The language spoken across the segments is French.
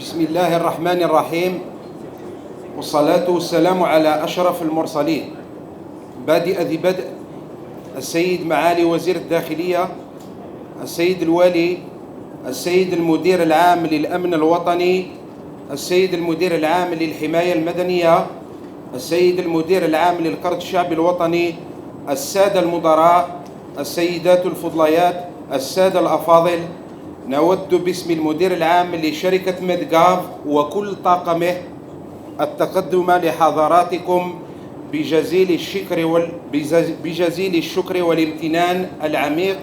بسم الله الرحمن الرحيم والصلاة والسلام على أشرف المرسلين بادئ ذي بدء السيد معالي وزير الداخلية السيد الوالي السيد المدير العام للأمن الوطني السيد المدير العام للحماية المدنية السيد المدير العام للقرض الشعبي الوطني السادة المدراء السيدات الفضليات السادة الأفاضل نود باسم المدير العام لشركة ميدغاف وكل طاقمه التقدم لحضراتكم بجزيل الشكر والامتنان العميق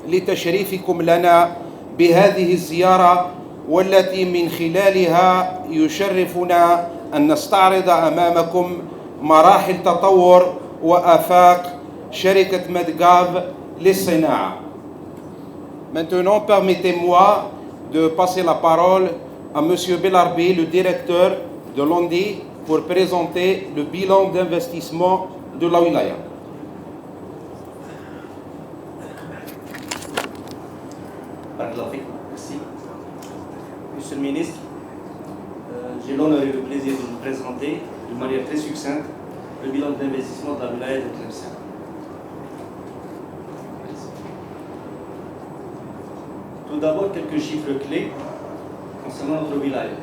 لتشريفكم لنا بهذه الزيارة، والتي من خلالها يشرفنا أن نستعرض أمامكم مراحل تطور وآفاق شركة ميدغاف للصناعة. Maintenant, permettez-moi de passer la parole à M. Belarbi, le directeur de l'ONDI, pour présenter le bilan d'investissement de la wilaya. Merci. Monsieur le ministre, j'ai l'honneur et le plaisir de vous présenter de manière très succincte le bilan d'investissement de la wilaya de Tlemcen. Tout d'abord, quelques chiffres clés concernant notre wilaya.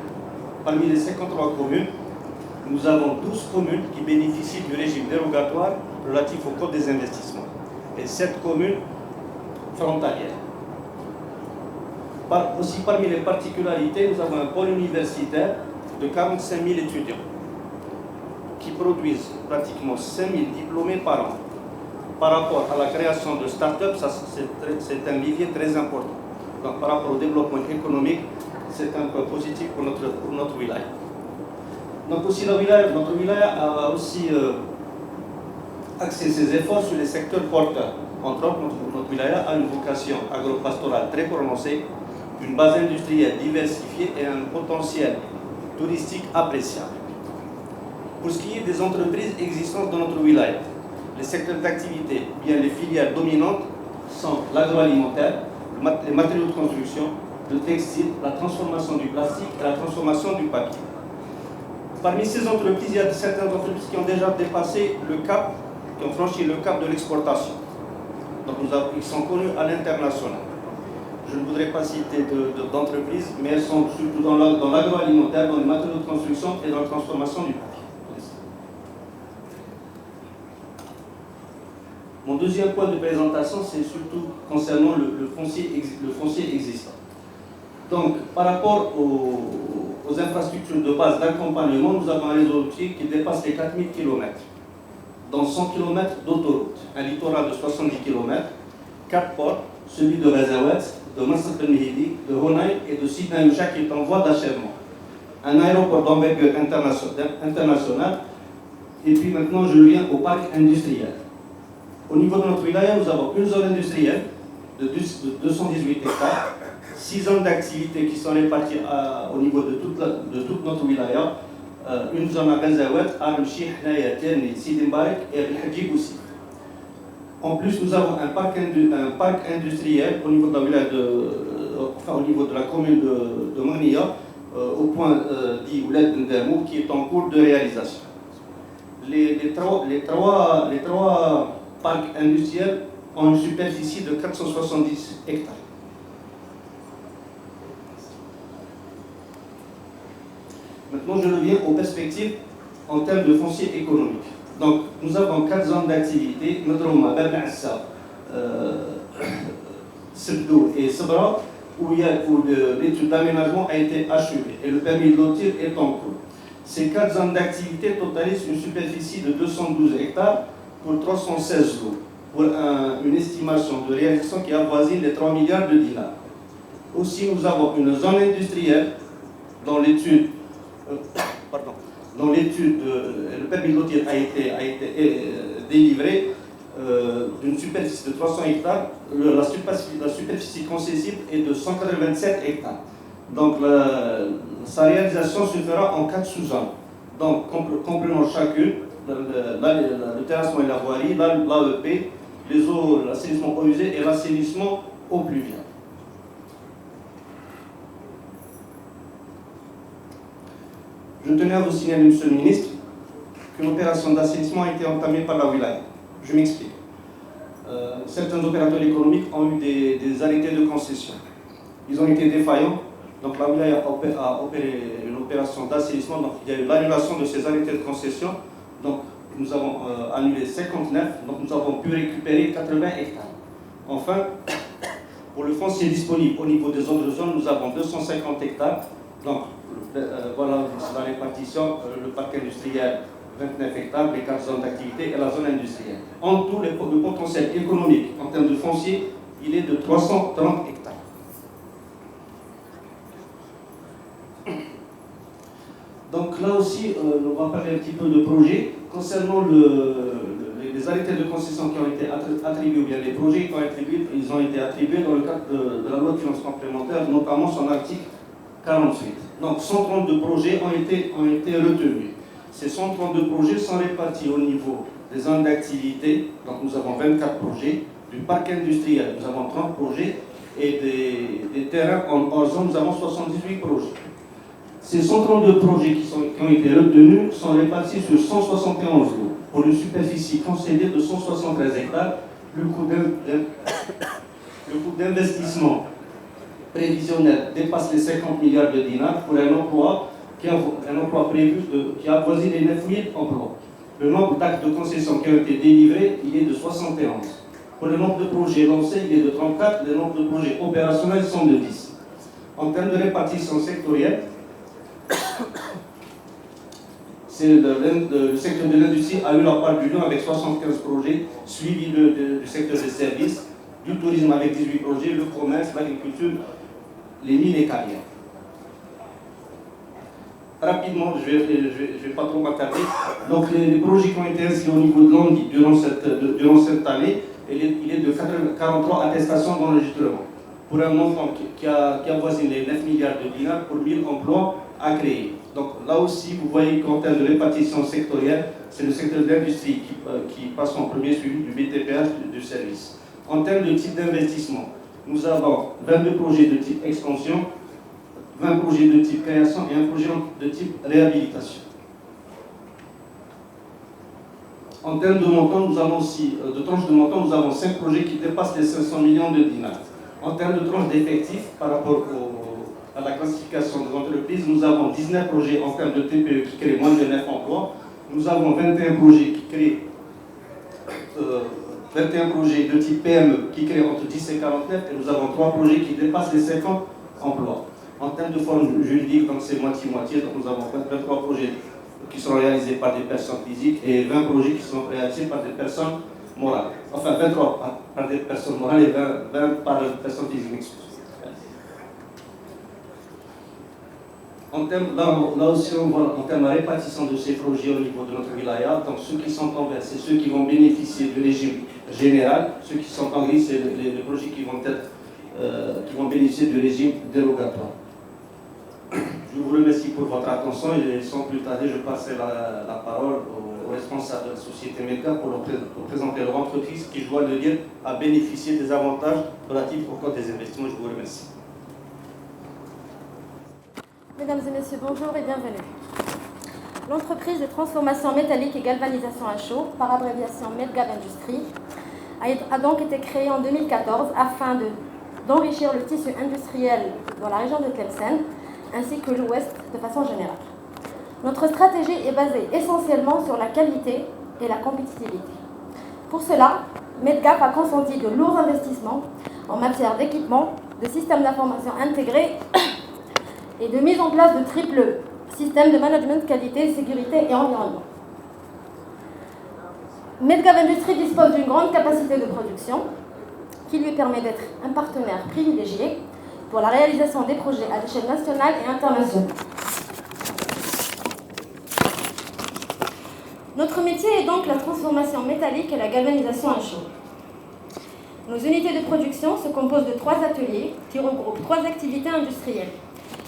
Parmi les 53 communes, nous avons 12 communes qui bénéficient du régime dérogatoire relatif au code des investissements et 7 communes frontalières. Aussi, parmi les particularités, nous avons un pôle universitaire de 45 000 étudiants qui produisent pratiquement 5 000 diplômés par an. Par rapport à la création de start-up, c'est un levier très important. Donc, par rapport au développement économique, c'est un point positif pour notre wilaya. Donc aussi, notre wilaya a aussi axé ses efforts sur les secteurs porteurs. Entre autres, notre wilaya a une vocation agro-pastorale très prononcée, une base industrielle diversifiée et un potentiel touristique appréciable. Pour ce qui est des entreprises existantes dans notre wilaya, les secteurs d'activité, bien les filières dominantes sont l'agroalimentaire, les matériaux de construction, le textile, la transformation du plastique et la transformation du papier. Parmi ces entreprises, il y a certaines entreprises qui ont déjà dépassé le cap, qui ont franchi le cap de l'exportation. Donc ils sont connus à l'international. Je ne voudrais pas citer d'entreprises, mais elles sont surtout dans l'agroalimentaire, dans les matériaux de construction et dans la transformation du papier. Mon deuxième point de présentation, c'est surtout concernant le foncier existant. Donc, par rapport aux infrastructures de base d'accompagnement, nous avons un réseau routier qui dépasse les 4000 km, dont 100 km d'autoroute, un littoral de 70 km, 4 ports, celui de Razawet, de Massat Ben Mehidi, de Honaï et de Sidna Yusha qui est en voie d'achèvement. Un aéroport d'envergure international, et puis maintenant je viens au parc industriel. Au niveau de notre wilaya, nous avons une zone industrielle de 218 hectares, 6 zones d'activité qui sont réparties au niveau de toute notre wilaya, une zone à Razawet, Armchi, Hnaya, Terni, Sidi Mbarek et Al-Hadjib aussi. En plus, nous avons un parc industriel au niveau de la wilaya au niveau de la commune de Mania, au point dit Ouled Ndamou, qui est en cours de réalisation. Les trois parcs industriels ont une superficie de 470 hectares. Maintenant, je reviens aux perspectives en termes de foncier économique. Donc, nous avons 4 zones d'activité, Medrouma, Ben Assa, Sebdou et Sebra, où l'étude d'aménagement a été achevée et le permis de lotir est en cours. Ces 4 zones d'activité totalisent une superficie de 212 hectares pour 316 lots, pour une estimation de réalisation qui avoisine les 3 milliards de dinars. Aussi, nous avons une zone industrielle dont l'étude, le permis de lotir a été délivré d'une superficie de 300 hectares. La superficie concessible est de 187 hectares. Donc, sa réalisation se fera en 4 sous-zones. Donc, comprenant chacune le terrassement et la voirie, l'AEP, les eaux, l'assainissement eau usée et l'assainissement eau pluviale. Je tenais à vous signaler, Monsieur le Ministre, qu'une opération d'assainissement a été entamée par la wilaya. Je m'explique. Certains opérateurs économiques ont eu des arrêtés de concession. Ils ont été défaillants, donc la wilaya a opéré une opération d'assainissement, donc il y a eu l'annulation de ces arrêtés de concession, donc nous avons annulé 59, donc nous avons pu récupérer 80 hectares. Enfin, pour le foncier disponible au niveau des autres zones, nous avons 250 hectares, donc voilà la répartition, le parc industriel 29 hectares, les 4 zones d'activité et la zone industrielle. En tout, le potentiel économique en termes de foncier, il est de 330 hectares. Donc là aussi, on va parler un petit peu de projet. Concernant les arrêtés de concession qui ont été attribués, ou bien les projets qui ont été attribués, ils ont été attribués dans le cadre de la loi de finances complémentaire, notamment son article 48. Donc 132 projets ont été retenus. Ces 132 projets sont répartis au niveau des zones d'activité, donc nous avons 24 projets, du parc industriel, nous avons 30 projets, et des terrains en hors zone, nous avons 78 projets. Ces 132 projets qui ont été retenus sont répartis sur 171 lots, pour une superficie concédée de 173 hectares. Le coût d'investissement prévisionnel dépasse les 50 milliards de dinars pour un emploi prévu qui avoisine les 9 000 emplois. Le nombre d'actes de concession qui ont été délivrés, il est de 71. Pour le nombre de projets lancés, il est de 34. Le nombre de projets opérationnels sont de 10. En termes de répartition sectorielle, le secteur de l'industrie a eu la part du lion avec 75 projets, suivi du secteur des services, du tourisme avec 18 projets, le commerce, l'agriculture, les mines et carrières. Rapidement, je ne vais pas trop m'attarder. Donc les projets qui ont été inscrits au niveau de l'ANDI durant cette année, il est de 43 attestations d'enregistrement, pour un montant qui avoisine les 9 milliards de dinars pour 1000 emplois à créer. Donc là aussi, vous voyez qu'en termes de répartition sectorielle, c'est le secteur de l'industrie qui passe en premier, suivi du BTPH du service. En termes de type d'investissement, nous avons 22 projets de type extension, 20 projets de type création et un projet de type réhabilitation. En termes de montant, nous avons aussi, de tranches de montant, nous avons 5 projets qui dépassent les 500 millions de dinars. En termes de tranches d'effectifs, par rapport à la classification des entreprises, nous avons 19 projets en termes de TPE qui créent moins de 9 emplois. Nous avons 21 projets qui créent 21 projets de type PME qui créent entre 10 et 49, et nous avons 3 projets qui dépassent les 50 emplois. En termes de forme juridique, donc c'est moitié-moitié, donc nous avons 23 projets qui sont réalisés par des personnes physiques et 20 projets qui sont réalisés par des personnes morales. Enfin, 23 par des personnes morales et 20 par des personnes physiques. En termes, là aussi, on voit en termes de répartition de ces projets au niveau de notre wilaya, donc ceux qui sont en vert, c'est ceux qui vont bénéficier du régime général, ceux qui sont en gris, c'est les projets qui vont bénéficier du régime dérogatoire. Je vous remercie pour votre attention et sans plus tarder, je passerai la parole au responsable de la société Medga pour présenter leur entreprise qui, je dois le dire, a bénéficié des avantages relatifs au code des investissements. Je vous remercie. Mesdames et messieurs, bonjour et bienvenue. L'entreprise de transformation métallique et galvanisation à chaud, par abréviation Medga Industries, a donc été créée en 2014 afin d'enrichir le tissu industriel dans la région de Tlemcen, ainsi que l'Ouest de façon générale. Notre stratégie est basée essentiellement sur la qualité et la compétitivité. Pour cela, Medgap a consenti de lourds investissements en matière d'équipement, de systèmes d'information intégrés et de mise en place de triple système de management qualité, sécurité et environnement. Medgap Industries dispose d'une grande capacité de production qui lui permet d'être un partenaire privilégié pour la réalisation des projets à l'échelle nationale et internationale. Notre métier est donc la transformation métallique et la galvanisation à chaud. Nos unités de production se composent de 3 ateliers qui regroupent 3 activités industrielles.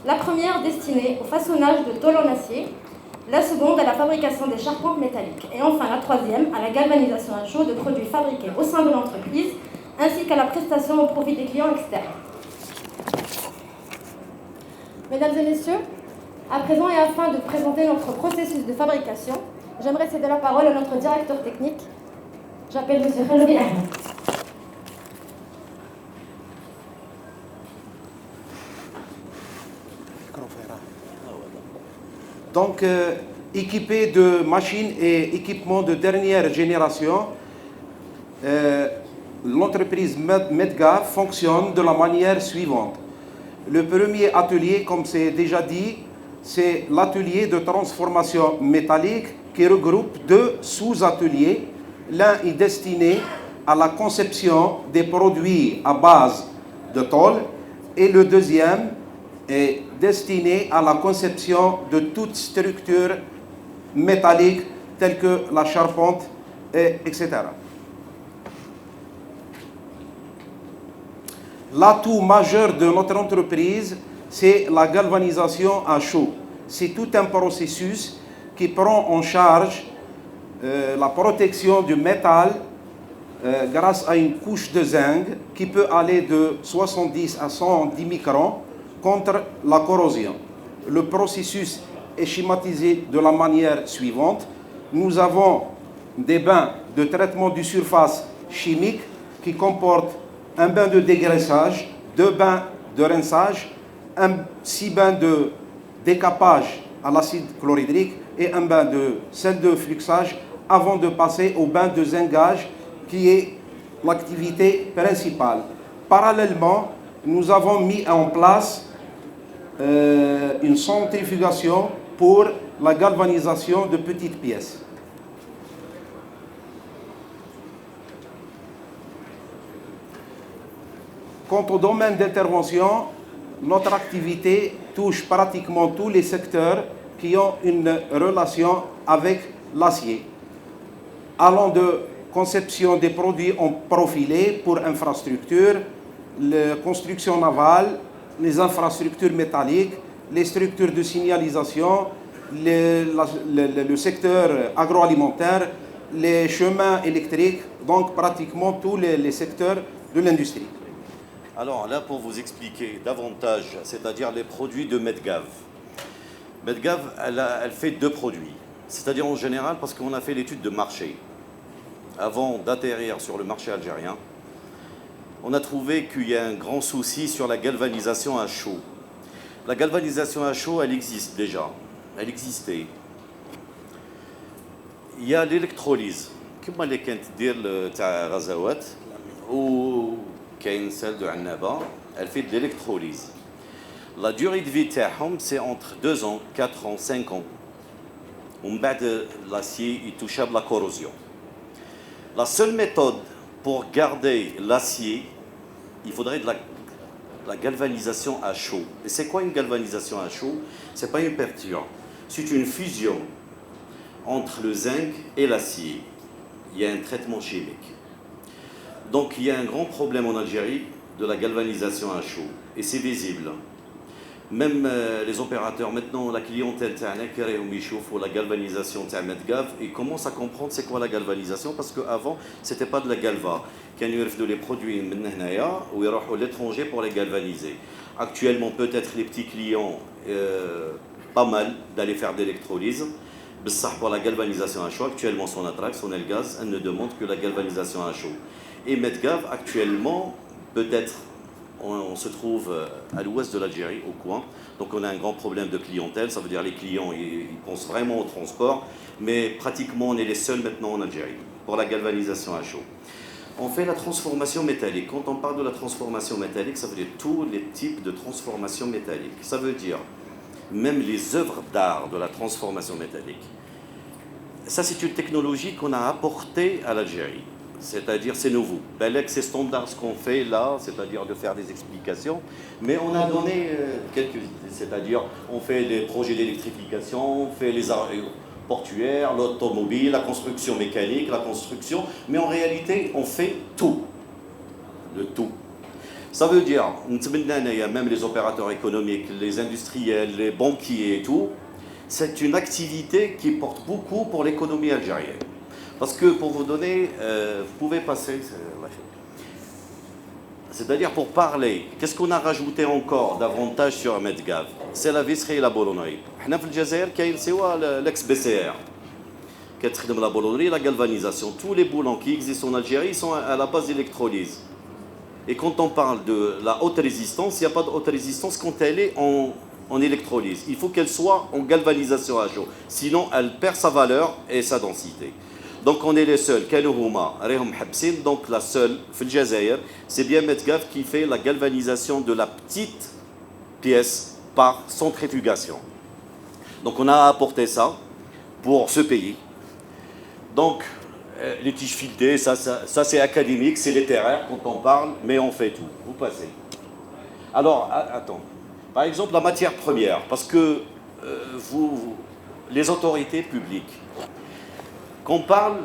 La première destinée au façonnage de tôles en acier, la seconde à la fabrication des charpentes métalliques et enfin la troisième à la galvanisation à chaud de produits fabriqués au sein de l'entreprise ainsi qu'à la prestation au profit des clients externes. Mesdames et messieurs, À présent, et afin de présenter notre processus de fabrication, j'aimerais céder la parole à notre directeur technique. J'appelle M. Khalbi Ahmed. Donc, équipé de machines et équipements de dernière génération, l'entreprise Medgave fonctionne de la manière suivante. Le premier atelier, comme c'est déjà dit, c'est l'atelier de transformation métallique qui regroupe deux sous-ateliers. L'un est destiné à la conception des produits à base de tôle et le deuxième est destiné à la conception de toute structure métallique telle que la charpente, etc. L'atout majeur de notre entreprise, c'est la galvanisation à chaud. C'est tout un processus qui prend en charge la protection du métal grâce à une couche de zinc qui peut aller de 70 à 110 microns contre la corrosion. Le processus est schématisé de la manière suivante. Nous avons des bains de traitement de surface chimique qui comportent un bain de dégraissage, 2 bains de rinçage, 6 bains de décapage à l'acide chlorhydrique et un bain de sel de fluxage avant de passer au bain de zingage qui est l'activité principale. Parallèlement, nous avons mis en place une centrifugation pour la galvanisation de petites pièces. Quant au domaine d'intervention, notre activité touche pratiquement tous les secteurs qui ont une relation avec l'acier, allant de conception des produits en profilé pour infrastructures, la construction navale, les infrastructures métalliques, les structures de signalisation, le secteur agroalimentaire, les chemins électriques, donc pratiquement tous les secteurs de l'industrie. Alors là, pour vous expliquer davantage, c'est-à-dire les produits de Medgave. Medgave, elle fait 2 produits. C'est-à-dire en général, parce qu'on a fait l'étude de marché. Avant d'atterrir sur le marché algérien, on a trouvé qu'il y a un grand souci sur la galvanisation à chaud. La galvanisation à chaud, elle existe déjà. Elle existait. Il y a l'électrolyse. Comme elle dit تاع غزوات ou celle de Annaba, elle fait de l'électrolyse. La durée de vie c'est entre 2 ans, 4 ans, 5 ans. L'acier est touchable à la corrosion. La seule méthode pour garder l'acier, il faudrait de la galvanisation à chaud. Et c'est quoi une galvanisation à chaud? Ce n'est pas une perture, c'est une fusion entre le zinc et l'acier. Il y a un traitement chimique. Donc il y a un grand problème en Algérie de la galvanisation à chaud. Et c'est visible. Même les opérateurs, maintenant, la clientèle ou la galvanisation de Medgave, ils commencent à comprendre c'est quoi la galvanisation, parce qu'avant, ce n'était pas de la galva. Ils avaient les produits ou ils à l'étranger pour les galvaniser. Actuellement, peut-être les petits clients, pas mal d'aller faire d'électrolyse. Pour la galvanisation à chaud, actuellement, son Atrax, son Elgaz, elle ne demande que la galvanisation à chaud. Et Medgave, actuellement, peut-être, on se trouve à l'ouest de l'Algérie, au coin. Donc on a un grand problème de clientèle. Ça veut dire les clients, ils pensent vraiment au transport. Mais pratiquement, on est les seuls maintenant en Algérie pour la galvanisation à chaud. On fait la transformation métallique. Quand on parle de la transformation métallique, ça veut dire tous les types de transformation métallique. Ça veut dire même les œuvres d'art de la transformation métallique. Ça, c'est une technologie qu'on a apportée à l'Algérie. C'est-à-dire, c'est nouveau. C'est standard ce qu'on fait là, c'est-à-dire de faire des explications. Mais on a donné quelques idées. C'est-à-dire, on fait les projets d'électrification, on fait les portuaires, l'automobile, la construction mécanique, la construction. Mais en réalité, on fait tout. Le tout. Ça veut dire, même les opérateurs économiques, les industriels, les banquiers et tout, c'est une activité qui porte beaucoup pour l'économie algérienne. Parce que pour vous donner, vous pouvez passer, C'est-à-dire pour parler, qu'est-ce qu'on a rajouté encore davantage sur Medgav? C'est la visserie et la bolonnerie. Nous, في الجزائر كاين سوا l'ex BCR. كتخدم la bolonnerie, la galvanisation. Tous les boulons qui existent en Algérie sont à la base d'électrolyse. Et quand on parle de la haute résistance, il n'y a pas de haute résistance quand elle est en électrolyse. Il faut qu'elle soit en galvanisation à chaud. Sinon, elle perd sa valeur et sa densité. Donc on est les seuls. Donc la seule, c'est bien Medgav qui fait la galvanisation de la petite pièce par centrifugation. Donc on a apporté ça pour ce pays. Donc les tiges filetées, ça c'est académique, c'est littéraire quand on parle, mais on fait tout. Vous passez. Alors, attends. Par exemple, la matière première, parce que les autorités publiques, qu'on parle,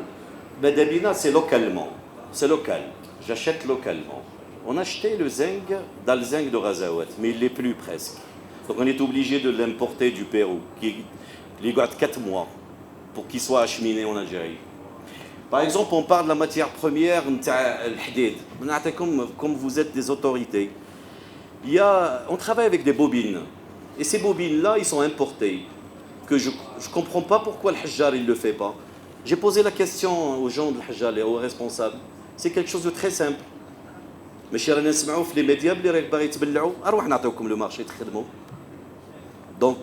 Bedabina, c'est localement. C'est local. J'achète localement. On achetait le zinc dans le zinc de Razawat, mais il ne l'est plus presque. Donc on est obligé de l'importer du Pérou, qui garde 4 mois pour qu'il soit acheminé en Algérie. Par exemple, on parle de la matière première, comme vous êtes des autorités. On travaille avec des bobines. Et ces bobines-là, ils sont importés. Que je ne comprends pas pourquoi le Hajjar ne le fait pas. J'ai posé la question aux gens de Hajjar et aux responsables. C'est quelque chose de très simple. Mais chers نسمعوا في les médias اللي راك باغي تبلعوا اروح نعطيكم le marché تخدموا. Donc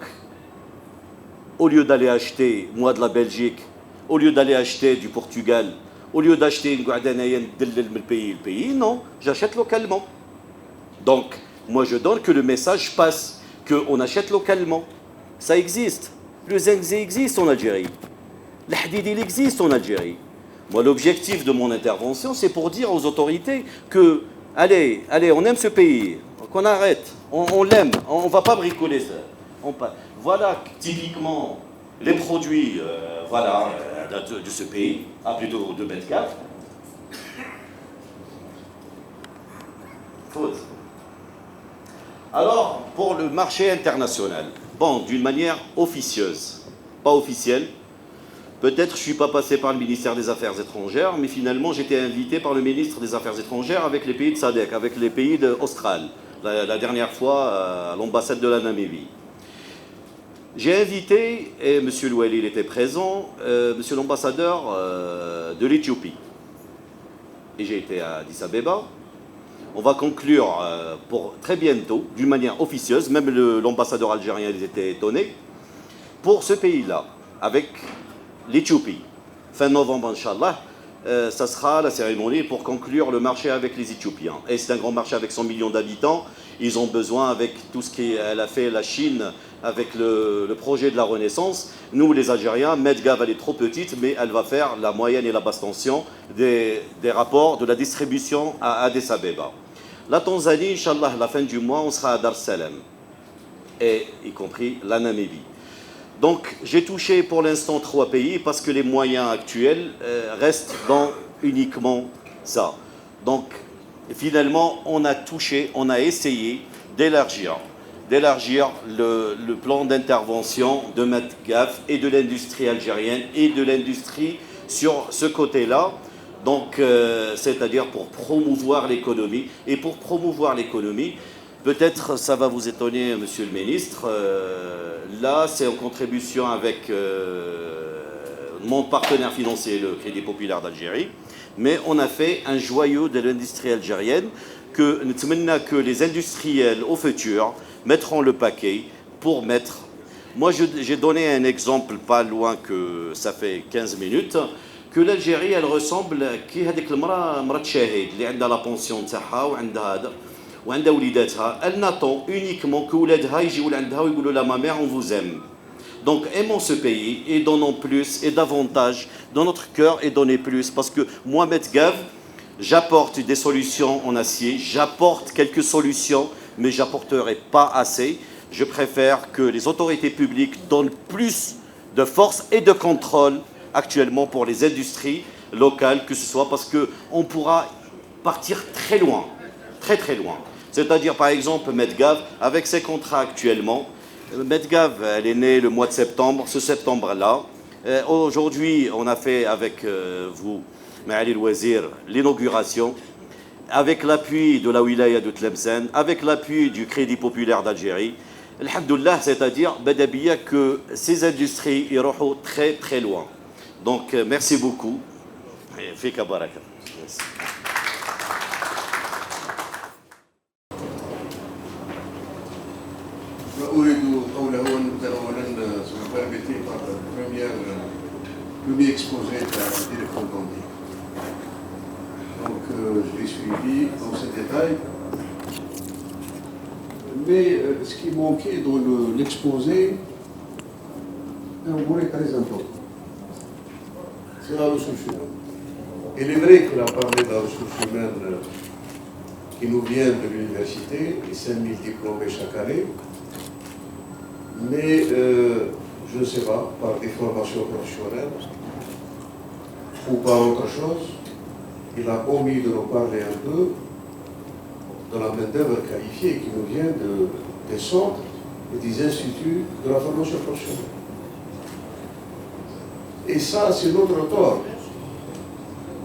au lieu d'aller acheter moi de la Belgique, au lieu d'aller acheter du Portugal, au lieu d'acheter une guadanaïen le pays, non, j'achète localement. Donc moi je donne que le message passe, qu'on achète localement. Ça existe. Le zinc existe en Algérie. Le hadid il existe en Algérie. Moi l'objectif de mon intervention c'est pour dire aux autorités que allez, on aime ce pays, qu'on arrête, on l'aime, on ne va pas bricoler ça. Voilà typiquement les produits de ce pays, plutôt de Medgav. Faute. Alors, pour le marché international, bon, d'une manière officieuse, pas officielle, peut-être je ne suis pas passé par le ministère des Affaires étrangères, mais finalement j'étais invité par le ministre des Affaires étrangères avec les pays de SADC, avec les pays d'Austral, la dernière fois à l'ambassade de la Namibie. J'ai invité, et M. Louali était présent, M. l'ambassadeur de l'Éthiopie. Et j'ai été à Addis Abeba. On va conclure pour très bientôt, d'une manière officieuse, même l'ambassadeur algérien était étonné, pour ce pays-là, avec l'Éthiopie. Fin novembre, Inch'Allah, ça sera la cérémonie pour conclure le marché avec les Éthiopiens. Et c'est un grand marché avec 100 millions d'habitants. Ils ont besoin, avec tout ce qu'elle a fait la Chine, avec le projet de la Renaissance. Nous, les Algériens, Medgav, elle est trop petite, mais elle va faire la moyenne et la basse tension des rapports de la distribution à Addis Abeba. La Tanzanie, Inch'Allah, à la fin du mois, on sera à Dar es Salaam, et y compris la Namibie. Donc, j'ai touché pour l'instant 3 pays parce que les moyens actuels restent dans uniquement ça. Donc, finalement, on a essayé d'élargir le plan d'intervention de Medgav et de l'industrie algérienne et de l'industrie sur ce côté-là. Donc, c'est-à-dire pour promouvoir l'économie. Et pour promouvoir l'économie, peut-être ça va vous étonner, monsieur le ministre, là c'est en contribution avec mon partenaire financier, le Crédit Populaire d'Algérie, mais on a fait un joyau de l'industrie algérienne que les industriels au futur mettront le paquet pour mettre. Moi j'ai donné un exemple pas loin que ça fait 15 minutes, que l'Algérie elle ressemble à هذيك المرأة شاهد اللي عندها لا بونسيون تاعها وعندها هذا وعندها وليداتها, elle n'attend uniquement que ولادها يجيو لعندها ويقولوا لها ma mère on vous aime. Donc aimons ce pays et donnons plus et davantage dans notre cœur et donnez plus, parce que moi Medgav j'apporte des solutions en acier, j'apporte quelques solutions mais j'apporterai pas assez. Je préfère que les autorités publiques donnent plus de force et de contrôle actuellement pour les industries locales, que ce soit parce qu'on pourra partir très loin, très très loin. C'est-à-dire par exemple Medgav, avec ses contrats actuellement, Medgav elle est née le mois de septembre, ce septembre-là. Aujourd'hui on a fait avec vous, Maali El Wazir, l'inauguration. avec l'appui de la wilaya de Tlemcen, avec l'appui du Crédit Populaire d'Algérie, alhamdoulilah, c'est-à-dire Badabia, que ces industries iront très très loin. Donc merci beaucoup. Fika baraka. أريد قوله ونبدأ أولا سوف permettez par premier exposé de la direction d'Andy. Donc je l'ai suivi dans ces détails. Mais ce qui manquait dans l'exposé est un volet très important. C'est la ressource humaine. Il est vrai qu'il a parlé de la ressource humaine qui nous vient de l'université, les 5000 diplômés chaque année. Mais je ne sais pas, par des formations professionnelles ou par autre chose, il a omis de nous parler un peu de la main-d'œuvre qualifiée qui nous vient des centres et des instituts de la formation professionnelle. Et ça, c'est notre tort.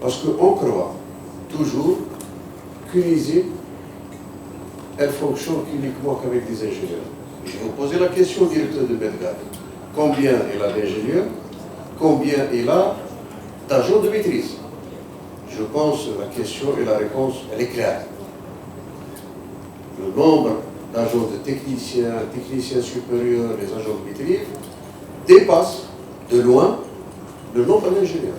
Parce qu'on croit toujours qu'une usine, elle fonctionne uniquement qu'avec des ingénieurs. Je vais vous poser la question au directeur de Medgad. Combien il a d'ingénieurs? Combien il a d'agents de maîtrise? Je pense que la question et la réponse, elle est claire. Le nombre d'agents de techniciens, techniciens supérieurs, les agents de maîtrise, dépasse de loin le nombre d'ingénieurs.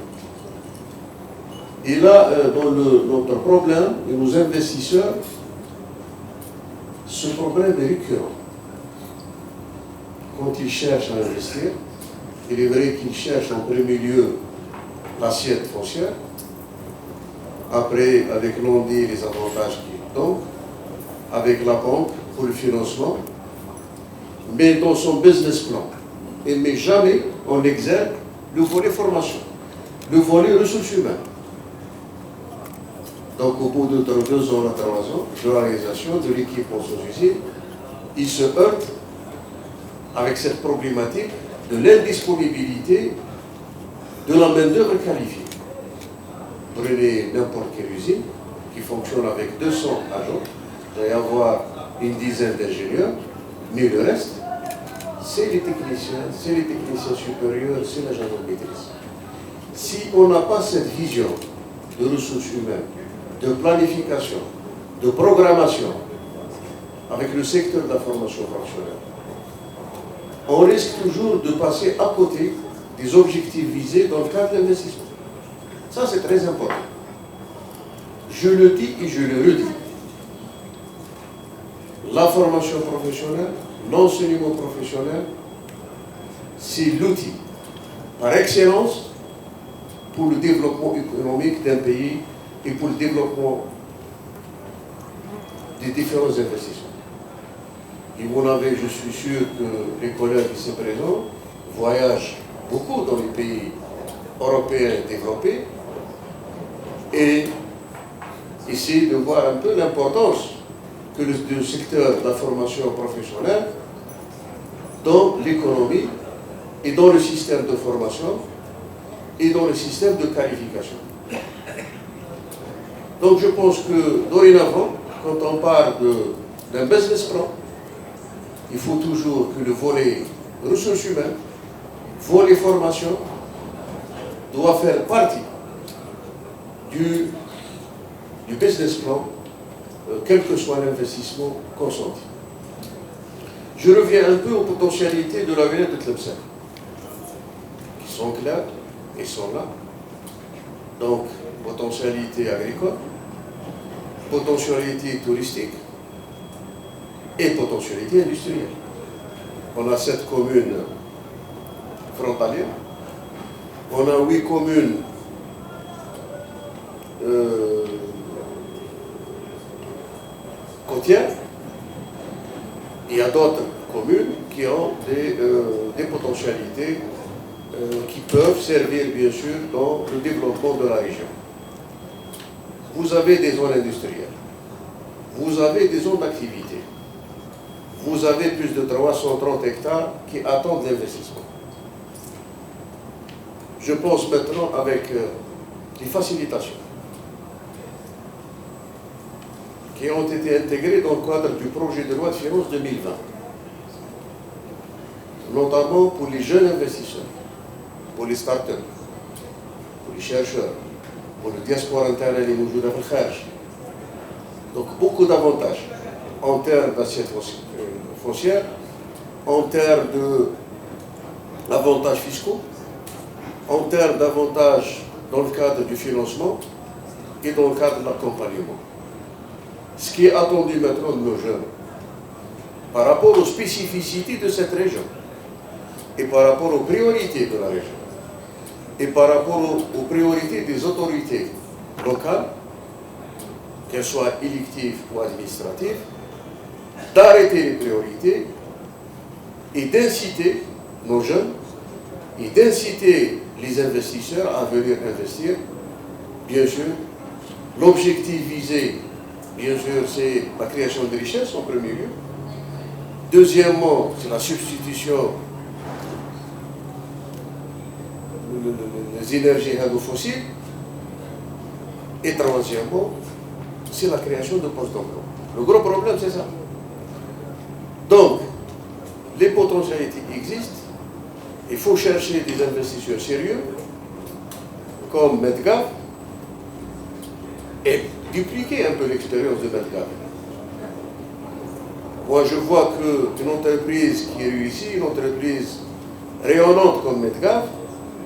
Et là, dans notre problème, et nos investisseurs, ce problème est récurrent. Quand ils cherchent à investir, il est vrai qu'ils cherchent en premier lieu l'assiette foncière, après avec l'ONDI les avantages qu'ils donnent, avec la banque pour le financement, mais dans son business plan. Il ne met jamais en exergue le volet formation, le volet ressources humaines. Donc au bout de 2 ans à 3 ans de la réalisation de l'équipe en sous-usine, il se heurte avec cette problématique de l'indisponibilité de la main-d'œuvre qualifiée. Prenez n'importe quelle usine qui fonctionne avec 200 agents, il va y avoir une dizaine d'ingénieurs, mais le reste, c'est les techniciens supérieurs, c'est l'agent de maîtrise. Si on n'a pas cette vision de ressources humaines, de planification, de programmation avec le secteur de la formation professionnelle, on risque toujours de passer à côté des objectifs visés dans le cadre d'investissement. Ça, c'est très important. Je le dis et je le redis. La formation professionnelle, l'enseignement professionnel, c'est l'outil par excellence pour le développement économique d'un pays et pour le développement des différents investissements. Et vous l'avez, je suis sûr que les collègues ici présents voyagent beaucoup dans les pays européens développés et essayer de voir un peu l'importance que le secteur de la formation professionnelle dans l'économie et dans le système de formation et dans le système de qualification. Donc je pense que dorénavant, quand on parle d'un business plan, il faut toujours que le volet ressources humaines, volet formation, doit faire partie du business plan, quel que soit l'investissement consenti. Je reviens un peu aux potentialités de la ville de Tlemcen, qui sont claires et sont là. Donc, potentialité agricole, potentialité touristique et potentialité industrielle. On a 7 communes frontalières, on a 8 communes côtières. Il y a d'autres communes qui ont des potentialités qui peuvent servir bien sûr dans le développement de la région. Vous avez des zones industrielles, vous avez des zones d'activité, vous avez plus de 330 hectares qui attendent l'investissement. Je pense maintenant avec les facilitations qui ont été intégrés dans le cadre du projet de loi de finances 2020, notamment pour les jeunes investisseurs, pour les startups, pour les chercheurs, pour le diaspora interne et les moujouda fil kharj. Donc beaucoup d'avantages en termes d'assiette foncière, en termes d'avantages fiscaux, en termes d'avantages dans le cadre du financement et dans le cadre de l'accompagnement. Ce qui est attendu maintenant de nos jeunes, par rapport aux spécificités de cette région, et par rapport aux priorités de la région, et par rapport aux priorités des autorités locales, qu'elles soient électives ou administratives, d'arrêter les priorités et d'inciter nos jeunes et d'inciter les investisseurs à venir investir. Bien sûr, l'objectif visé, bien sûr, c'est la création de richesses en premier lieu. Deuxièmement, c'est la substitution des énergies fossiles. Et troisièmement, c'est la création de postes d'emploi. Le gros problème, c'est ça. Donc, les potentialités existent. Il faut chercher des investisseurs sérieux, comme Medgaz, et dupliquer un peu l'expérience de Medgaz. Moi, je vois qu'une entreprise qui est réussie, une entreprise rayonnante comme Medgaz,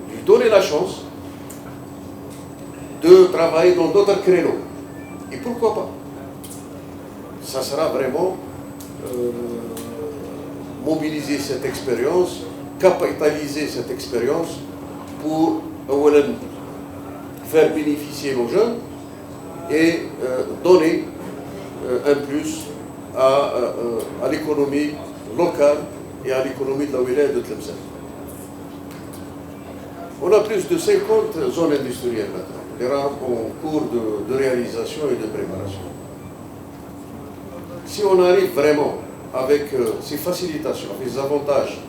lui donner la chance de travailler dans d'autres créneaux. Et pourquoi pas? Ça sera vraiment mobiliser cette expérience, capitaliser cette expérience pour faire bénéficier nos jeunes et donner un plus à l'économie locale et à l'économie de la wilaya de Tlemcen. On a plus de 50 zones industrielles maintenant. Il y aura en cours de réalisation et de préparation. Si on arrive vraiment avec ces facilitations, les avantages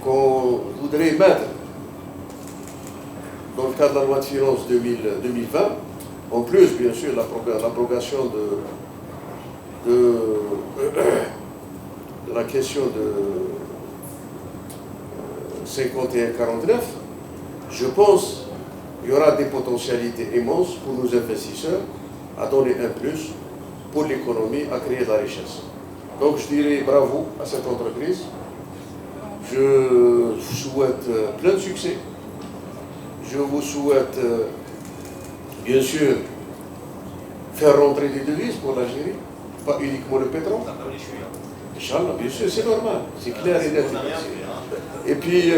qu'on voudrait mettre dans le cadre de la loi de finances 2020, en plus, bien sûr, l'abrogation de la question de 51-49, je pense qu'il y aura des potentialités immenses pour nos investisseurs à donner un plus pour l'économie, à créer de la richesse. Donc je dirais bravo à cette entreprise. Je souhaite plein de succès. Je vous souhaite, bien sûr, faire rentrer des devises pour l'Algérie, pas uniquement le pétrole. Inch'Allah, bien sûr, c'est normal, c'est clair et net. Et puis,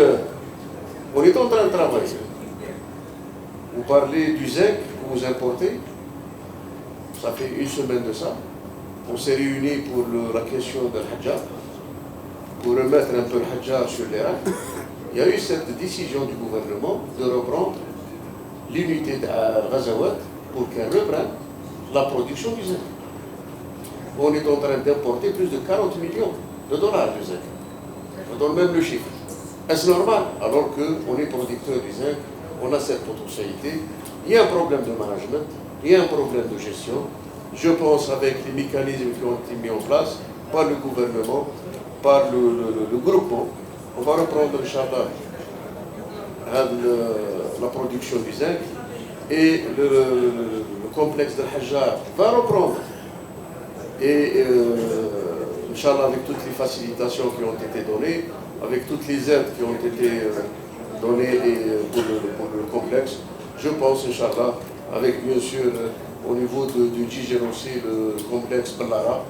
on est en train de travailler. Vous parlez du zinc que vous importez. Ça fait une semaine de ça. On s'est réunis pour la question de l'Hajjar, pour remettre un peu le Hajjar sur les rails. Il y a eu cette décision du gouvernement de reprendre l'unité d'Al-Ghazawat pour qu'elle reprenne la production du zinc. On est en train d'importer plus de 40 millions de dollars de zinc. Je donne même le chiffre. Est-ce normal? Alors qu'on est producteur du zinc, on a cette potentialité. Il y a un problème de management, il y a un problème de gestion. Je pense avec les mécanismes qui ont été mis en place par le gouvernement, par le groupement, on va reprendre, Inch'Allah, la production du zinc et le complexe de Hajjar va reprendre. Et Inch'Allah, avec toutes les facilitations qui ont été données, avec toutes les aides qui ont été données pour le complexe, je pense, Inch'Allah, avec bien sûr au niveau du Djiger aussi, le complexe Ballara,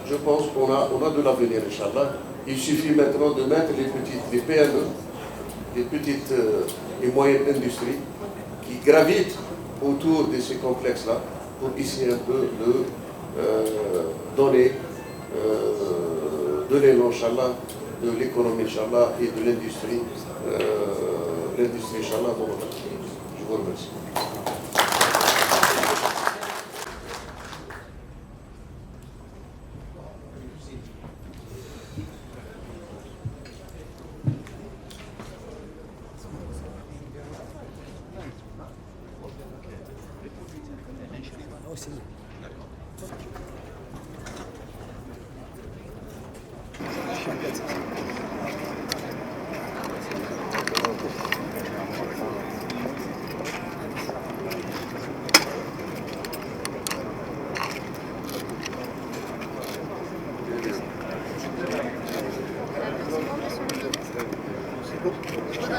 je pense qu'on a de l'avenir, Inch'Allah. Il suffit maintenant de mettre les PME, les petites et moyennes industries qui gravitent autour de ces complexes-là pour essayer un peu de donner de l'élan, Inch'Allah, de l'économie, Inch'Allah, et de l'industrie, Inch'Allah, dans notre pays. Je vous remercie.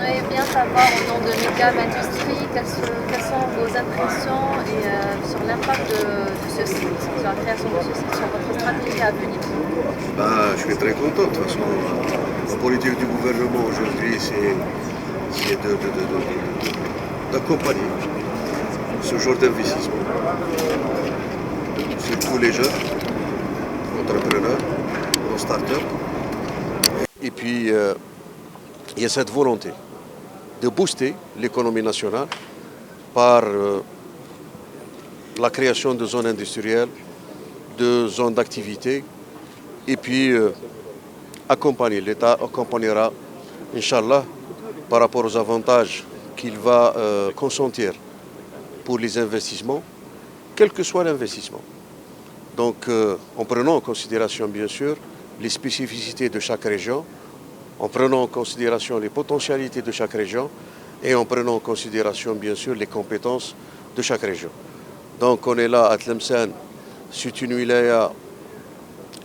j'aimerais bien savoir au nom de Medgab Industries quelles sont vos impressions et sur l'impact de ce site, sur la création de ce site, sur votre stratégie à venir. Je suis très content. De toute façon, la politique du gouvernement aujourd'hui, c'est d'accompagner ce genre d'investissement. Surtout les jeunes, entrepreneurs, nos start-up. Et puis, il y a cette volonté de booster l'économie nationale par la création de zones industrielles, de zones d'activité, et puis l'État accompagnera, Inch'Allah, par rapport aux avantages qu'il va consentir pour les investissements, quel que soit l'investissement. Donc, en prenant en considération, bien sûr, les spécificités de chaque région, en prenant en considération les potentialités de chaque région et en prenant en considération, bien sûr, les compétences de chaque région. Donc, on est là à Tlemcen, c'est une wilaya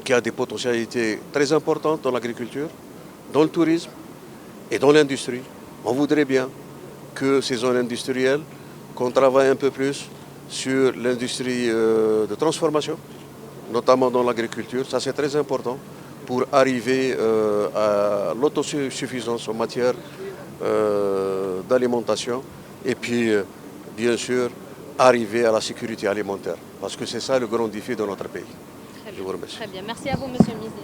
qui a des potentialités très importantes dans l'agriculture, dans le tourisme et dans l'industrie. On voudrait bien que ces zones industrielles, qu'on travaille un peu plus sur l'industrie de transformation, notamment dans l'agriculture. Ça, c'est très important pour arriver à l'autosuffisance en matière d'alimentation et puis, bien sûr, arriver à la sécurité alimentaire. Parce que c'est ça le grand défi de notre pays. Je vous remercie. Très bien. Merci à vous, Monsieur le ministre.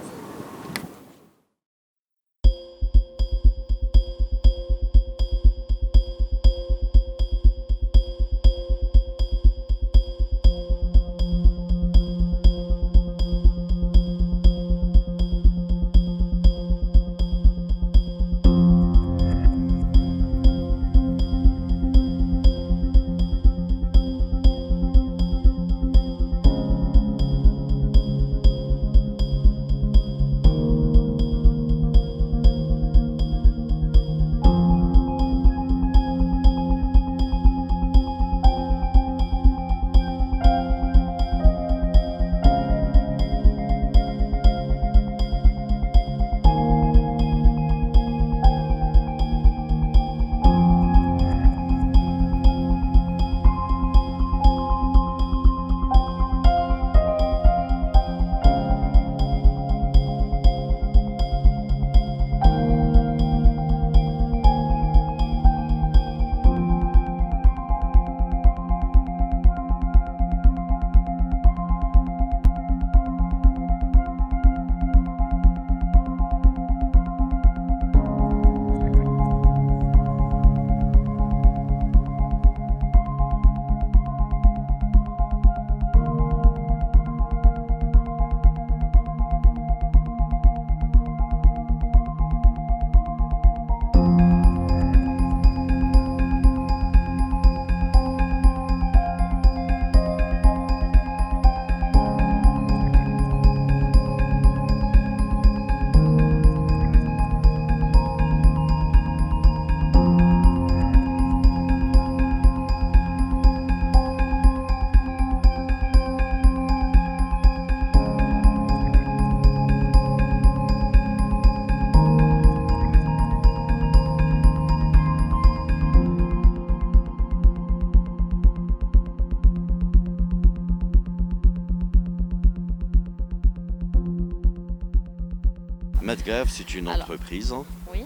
Medgab, c'est une entreprise Oui.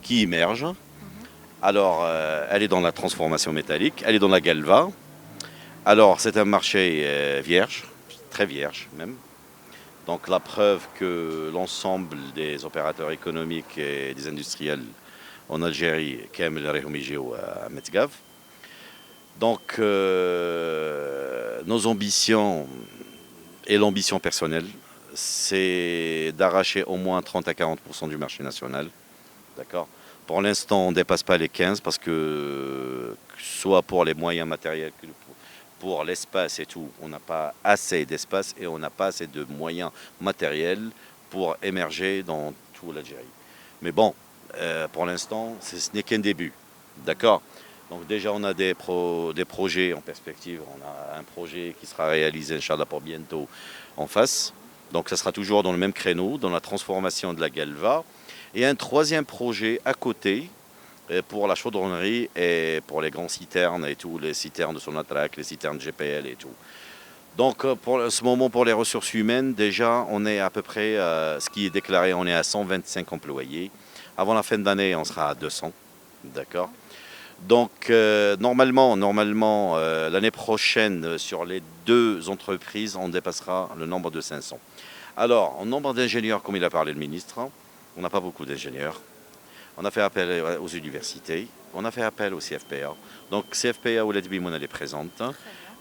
Qui émerge. Alors, elle est dans la transformation métallique, elle est dans la galva. Alors, c'est un marché vierge, très vierge même. Donc, la preuve que l'ensemble des opérateurs économiques et des industriels en Algérie كامل راهم يجيو à Medgab. Donc, nos ambitions et l'ambition personnelle, c'est d'arracher au moins 30 à 40% du marché national. D'accord. Pour l'instant, on ne dépasse pas les 15 parce que, soit pour les moyens matériels que pour l'espace et tout, on n'a pas assez d'espace et on n'a pas assez de moyens matériels pour émerger dans toute l'Algérie. Mais bon, pour l'instant, ce n'est qu'un début. D'accord. Donc déjà, on a des projets en perspective. On a un projet qui sera réalisé, Inch'Allah, pour bientôt en face. Donc ça sera toujours dans le même créneau, dans la transformation de la galva. Et un troisième projet à côté pour la chaudronnerie et pour les grands citernes et tout, les citernes de Sonatrach, les citernes GPL et tout. Donc pour ce moment, pour les ressources humaines, déjà on est à peu près, ce qui est déclaré, on est à 125 employés. Avant la fin d'année, on sera à 200, d'accord. Donc normalement l'année prochaine, sur les deux entreprises, on dépassera le nombre de 500. Alors, en nombre d'ingénieurs, comme il a parlé le ministre, on n'a pas beaucoup d'ingénieurs. On a fait appel aux universités, on a fait appel au CFPA. Donc CFPA ou l'EDBIMON, elle est présente.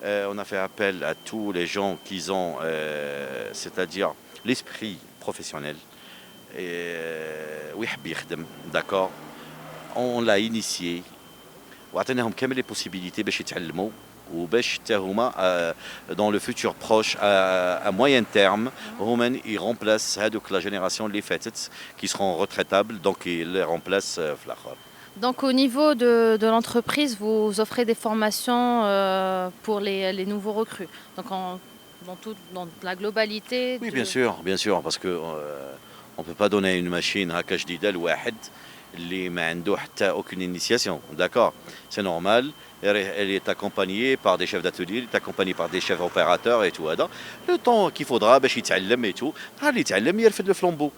On a fait appel à tous les gens qui ont, c'est-à-dire l'esprit professionnel. D'accord. On l'a initié. وعطيناهم كامل les possibilités باش يتعلموا وباش حتى هما dans le futur proche à moyen terme هما ils remplacent هذوك la génération اللي فاتت qui seront retraitables donc ils les remplacent في الآخر. Donc au niveau de l'entreprise, vous offrez des formations pour les nouveaux recrues. Donc dans la globalité. Oui, bien sûr, parce que on peut pas donner une machine هكا جديدة لواحد اللي ما عنده حتى aucune initiation, d'accord. C'est normal. Elle est accompagnée par des chefs d'atelier, elle est accompagnée par des chefs opérateurs et tout. Le temps qu'il faudra باش يتعلم et tout, اللي يتعلم يرفد le flambeau.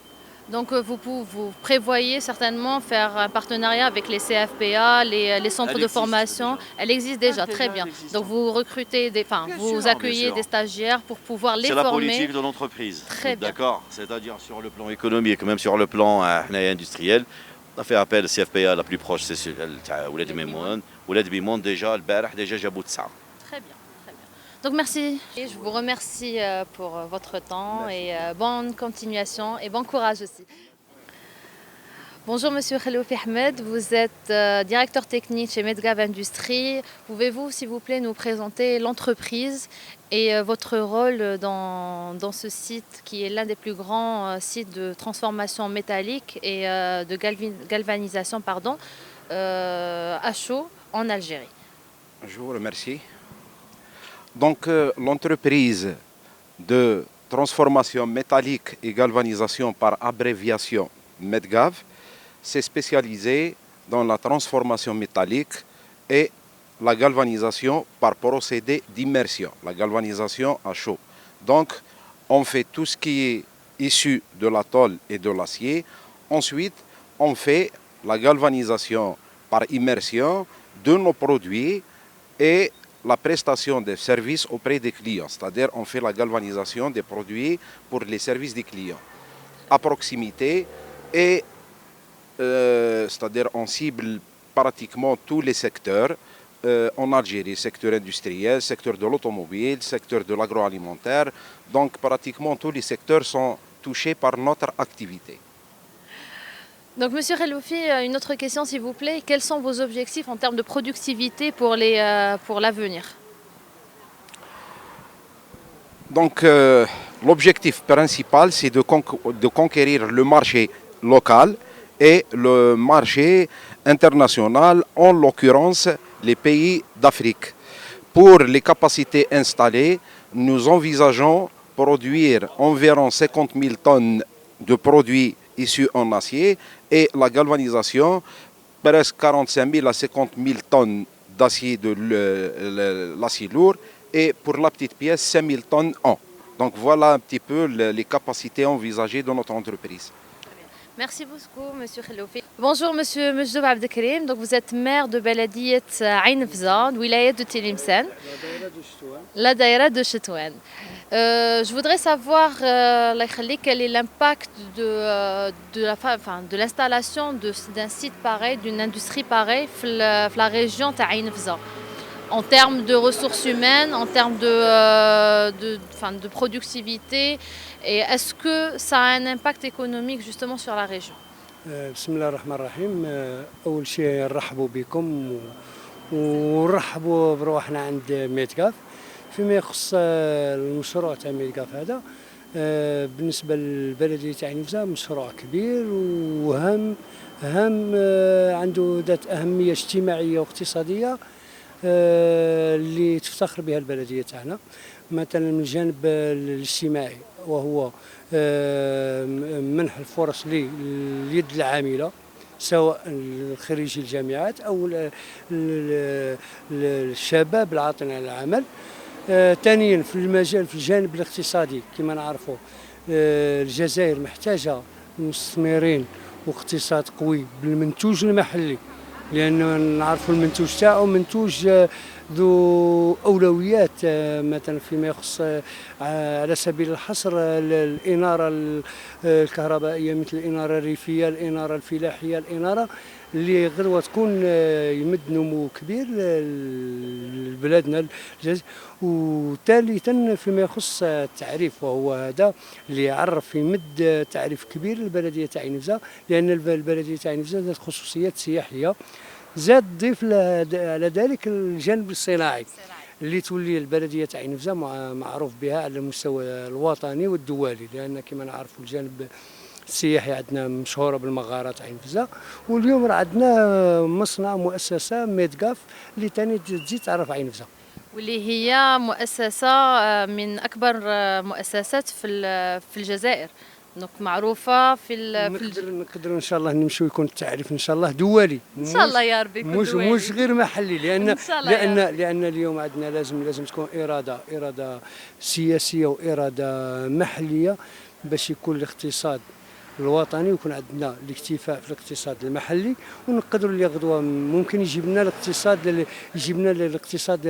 Donc vous prévoyez certainement faire un partenariat avec les CFPA, les centres de formation. Elle existe déjà, très bien. Donc vous recrutez, vous accueillez des stagiaires pour pouvoir les former. C'est la politique de l'entreprise. Très bien. D'accord. C'est-à-dire sur le plan économique, même sur le plan industriel. On a fait appel à CFPA, la plus proche, c'est Ouled Bimoun. Ouled Bimoun, déjà, le Barah, déjà, Jabou Tsa. Très bien, très bien. Donc merci. Et je vous remercie pour votre temps. Merci. Et bonne continuation et bon courage aussi. Bonjour Monsieur Khaloufi Ahmed, vous êtes directeur technique chez Medgav Industrie. Pouvez-vous s'il vous plaît nous présenter l'entreprise et votre rôle dans ce site qui est l'un des plus grands sites de transformation métallique et de galvanisation à chaud en Algérie? Je vous remercie. Donc l'entreprise de transformation métallique et galvanisation par abréviation Medgav s'est spécialisée dans la transformation métallique et la galvanisation par procédé d'immersion, la galvanisation à chaud. Donc, on fait tout ce qui est issu de la tôle et de l'acier. Ensuite, on fait la galvanisation par immersion de nos produits et la prestation des services auprès des clients. C'est-à-dire, on fait la galvanisation des produits pour les services des clients à proximité et c'est-à-dire on cible pratiquement tous les secteurs en Algérie, secteur industriel, secteur de l'automobile, secteur de l'agroalimentaire. Donc pratiquement tous les secteurs sont touchés par notre activité. Donc Monsieur Khaloufi, une autre question s'il vous plaît. Quels sont vos objectifs en termes de productivité pour l'avenir? Donc l'objectif principal, c'est de conquérir le marché local et le marché international, en l'occurrence les pays d'Afrique. Pour les capacités installées, nous envisageons produire environ 50 000 tonnes de produits issus en acier et la galvanisation, presque 45 000 à 50 000 tonnes d'acier de l'acier lourd et pour la petite pièce 5 000 tonnes an. Donc voilà un petit peu les capacités envisagées dans notre entreprise. Merci beaucoup, Monsieur Khaloufi. Bonjour, Monsieur Mejdoub Abdelkarim. Donc, vous êtes maire de Beladiyet Ain Fza, wilayat de Tilimsan, la daïra de Chetouane. Je voudrais savoir, quel est l'impact de l'installation d'un site pareil, d'une industrie pareille, dans la région de Ain Fza, en termes de ressources humaines, en termes de productivité. Et est-ce que ça a un impact économique justement sur la région? بسم الله الرحمن الرحيم. أول شيء نرحبوا بكم ونرحبوا بروحنا عند ميدغاف. فيما يخص المشروع تاع ميدغاف هذا، بالنسبة للبلدية تاع عين فزا مشروع كبير وهام عنده ذات أهمية اجتماعية واقتصادية اللي تفتخر بها البلدية تاعنا. مثلا من الجانب الاجتماعي وهو منح الفرص لليد العاملة، سواء خريجي الجامعات أو الشباب العاطلين عن العمل. ثانيا في الجانب الاقتصادي كما نعرفوا الجزائر محتاجة مستثمرين واقتصاد قوي بالمنتوج المحلي، لأن نعرفوا المنتوج تاعو منتوج ذو أولويات، مثلا فيما يخص على سبيل الحصر الإنارة الكهربائية مثل الإنارة الريفية، الإنارة الفلاحية، الإنارة اللي غدوة تكون يمد نمو كبير لبلادنا الجزائر. وثالثا فيما يخص التعريف، وهو هذا اللي يعرف يمد تعريف كبير للبلدية تاع عين فزا، لأن البلدية تاع عين فزا ذات خصوصيات سياحية. زاد ضيف على ذلك الجانب الصناعي اللي تولي البلدية تاع عين فزا معروف بها على المستوى الوطني والدولي، لأن كما نعرفوا الجانب السياحي عندنا مشهورة بالمغارات عين فزا. واليوم راه عندنا مصنع مؤسسة ميدكاف اللي تاني تزيد تعرف عين فزا، واللي هي مؤسسة من أكبر مؤسسات في الجزائر، دونك معروفة نقدر ان شاء الله نمشيو يكون التعريف ان شاء الله دولي، ان شاء الله يا ربي يكون دولي، مش غير محلي، لان اليوم عندنا لازم تكون اراده سياسيه واراده محليه باش يكون الاقتصاد الوطني ويكون عندنا الاكتفاء في الاقتصاد المحلي، ونقدروا اللي غدوه ممكن يجيب لنا الاقتصاد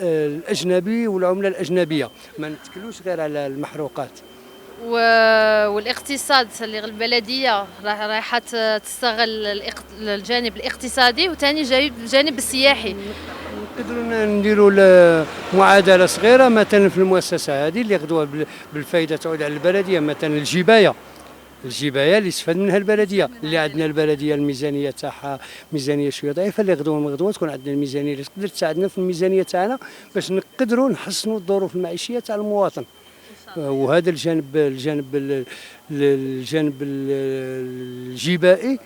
الاجنبي والعمله الاجنبيه، ما نتكلوش غير على المحروقات. والاقتصاد اللي البلديه رايحه تستغل الجانب الاقتصادي وثاني الجانب السياحي. نقدروا نديروا معادله صغيره مثلا في المؤسسه هذه اللي غدوه بالفائده تعود على البلديه، مثلا الجبايه اللي استفاد منها البلديه، اللي عندنا البلديه الميزانيه تاعها ميزانيه شويه ضعيفه، اللي غدوه تكون عندنا الميزانيه اللي تقدر تساعدنا في الميزانيه تاعنا باش نقدروا نحسنوا الظروف المعيشيه تاع المواطن. وهذا الجانب الجبائي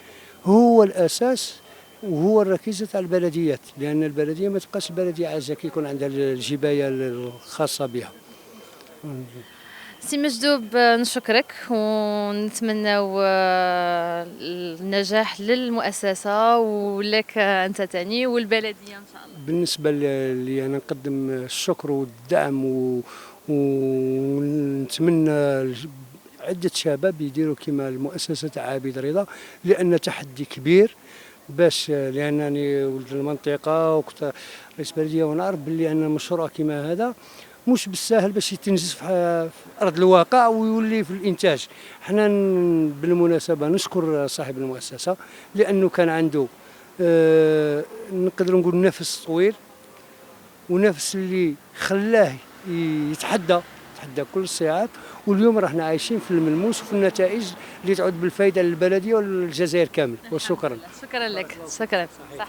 هو الاساس وهو الركيزه تاع البلديات، لان البلديه ما تبقاش بلديه عاجزه كي يكون عندها الجبايه الخاصه بها. سي مجدوب نشكرك ونتمناو النجاح للمؤسسة ولك أنت تاني والبلدية إن شاء الله. بالنسبة لي أنا نقدم الشكر والدعم ونتمنى عدة شباب يديروا كما المؤسسة تاع عابد رضا، لأن تحدي كبير باش لأنني ولد المنطقة وكنت رئيس بلدية ونعرف بلي أن مشروع كما هذا مش بالساهل باش يتنجز في ارض الواقع ويولي في الانتاج. حنا بالمناسبه نشكر صاحب المؤسسه لانه كان عنده نقدر نقول نفس طويل ونفس اللي خلاه يتحدى كل الصعاب، واليوم راحنا عايشين في الملموس وفي النتائج اللي تعود بالفائده للبلديه والجزائر كامل. وشكرا. شكرا لك. شكرا. صح.